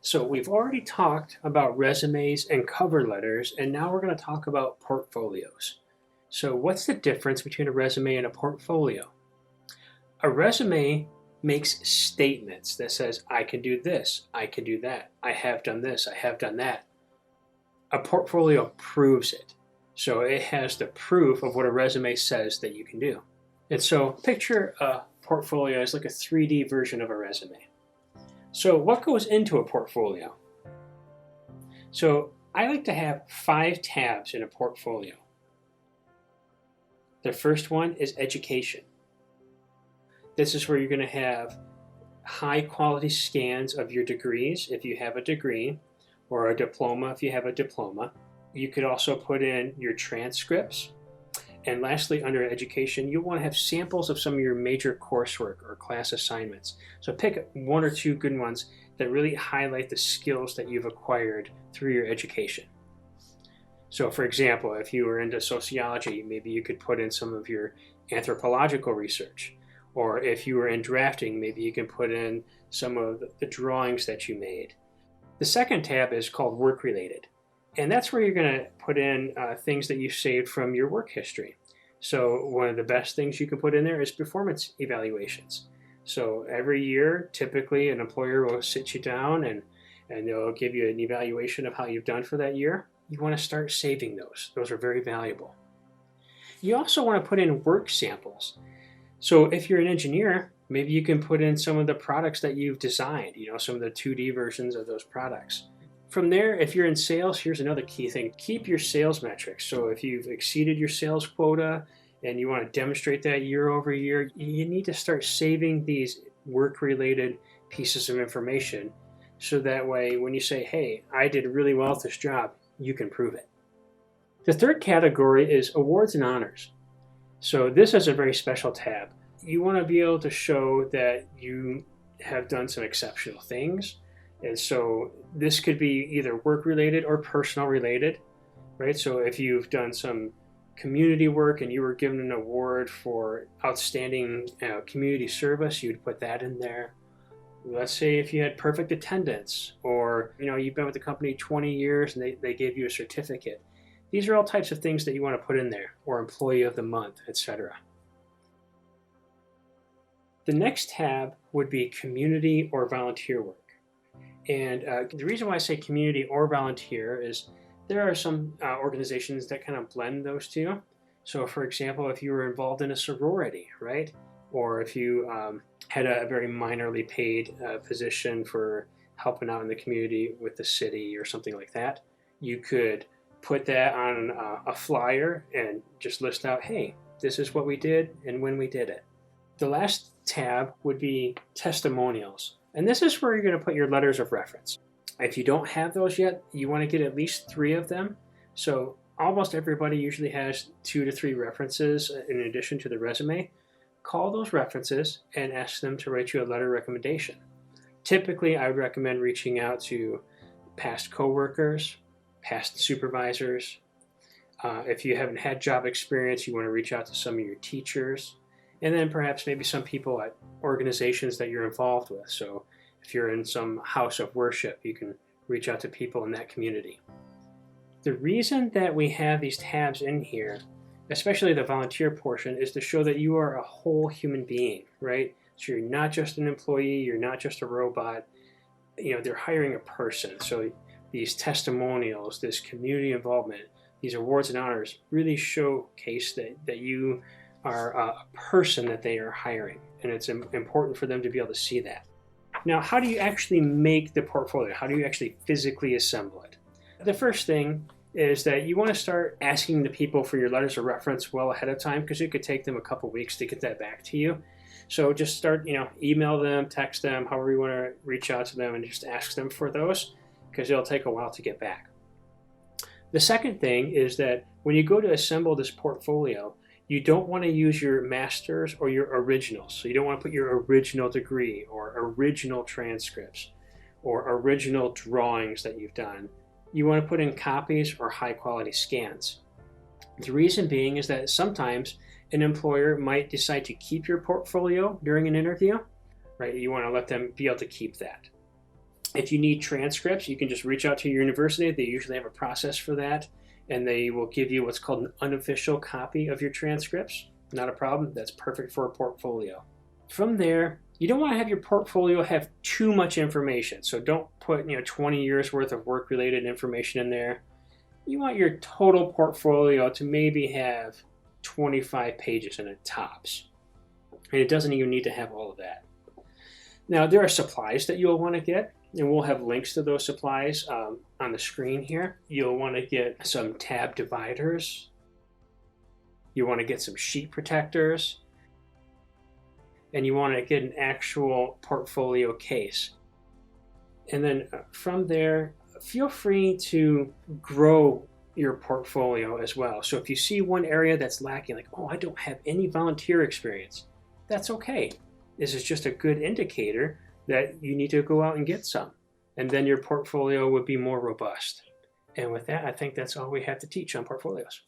So we've already talked about resumes and cover letters, and now we're going to talk about portfolios. So what's the difference between a resume and a portfolio? A resume makes statements that says, I can do this, I can do that, I have done this, I have done that. A portfolio proves it. So it has the proof of what a resume says that you can do. And so picture a portfolio as like a 3D version of a resume. So what goes into a portfolio? So I like to have 5 tabs in a portfolio. The first one is education. This is where you're going to have high quality scans of your degrees if you have a degree, or a diploma if you have a diploma. You could also put in your transcripts. And lastly, under education, you'll want to have samples of some of your major coursework or class assignments. So pick 1 or 2 good ones that really highlight the skills that you've acquired through your education. So for example, if you were into sociology, maybe you could put in some of your anthropological research. Or if you were in drafting, maybe you can put in some of the drawings that you made. The second tab is called work related. And that's where you're going to put in things that you saved from your work history. So one of the best things you can put in there is performance evaluations. So every year, typically an employer will sit you down and they'll give you an evaluation of how you've done for that year. You want to start saving those. Those are very valuable. You also want to put in work samples. So if you're an engineer, maybe you can put in some of the products that you've designed, some of the 2D versions of those products. From there, if you're in sales, here's another key thing. Keep your sales metrics. So if you've exceeded your sales quota and you want to demonstrate that year over year, you need to start saving these work-related pieces of information so that way when you say, hey, I did really well at this job, you can prove it. The third category is awards and honors. So this is a very special tab. You want to be able to show that you have done some exceptional things. And so this could be either work related or personal related, right? So if you've done some community work and you were given an award for outstanding community service, you'd put that in there. Let's say if you had perfect attendance, or you've been with the company 20 years and they gave you a certificate. These are all types of things that you want to put in there, or employee of the month, etc. The next tab would be community or volunteer work. And the reason why I say community or volunteer is there are some organizations that kind of blend those two. So for example, if you were involved in a sorority, right? Or if you had a very minorly paid position for helping out in the community with the city or something like that, you could put that on a flyer and just list out, hey, this is what we did and when we did it. The last tab would be testimonials. And this is where you're going to put your letters of reference. If you don't have those yet, you want to get at least 3 of them. So almost everybody usually has 2 to 3 references in addition to the resume. Call those references and ask them to write you a letter of recommendation. Typically, I would recommend reaching out to past coworkers, past supervisors. If you haven't had job experience, you want to reach out to some of your teachers. And then perhaps maybe some people at organizations that you're involved with. So if you're in some house of worship, you can reach out to people in that community. The reason that we have these tabs in here, especially the volunteer portion, is to show that you are a whole human being, right? So you're not just an employee, you're not just a robot. They're hiring a person. So these testimonials, this community involvement, these awards and honors really showcase that you are a person that they are hiring, and it's important for them to be able to see that. Now, how do you actually make the portfolio? How do you actually physically assemble it? The first thing is that you want to start asking the people for your letters of reference well ahead of time, because it could take them a couple weeks to get that back to you. So just start, email them, text them, however you want to reach out to them, and just ask them for those, because it'll take a while to get back. The second thing is that when you go to assemble this portfolio, you don't want to use your master's or your originals. So you don't want to put your original degree or original transcripts or original drawings that you've done. You want to put in copies or high quality scans. The reason being is that sometimes an employer might decide to keep your portfolio during an interview, right? You want to let them be able to keep that. If you need transcripts, you can just reach out to your university. They usually have a process for that, and they will give you what's called an unofficial copy of your transcripts. Not a problem. That's perfect for a portfolio. From there, you don't want to have your portfolio have too much information. So don't put 20 years worth of work-related information in there. You want your total portfolio to maybe have 25 pages in it tops. And it doesn't even need to have all of that. Now, there are supplies that you'll want to get, and we'll have links to those supplies on the screen here. You'll want to get some tab dividers. You want to get some sheet protectors. And you want to get an actual portfolio case. And then from there, feel free to grow your portfolio as well. So if you see one area that's lacking, like, oh, I don't have any volunteer experience, that's okay. This is just a good indicator that you need to go out and get some. And then your portfolio would be more robust. And with that, I think that's all we have to teach on portfolios.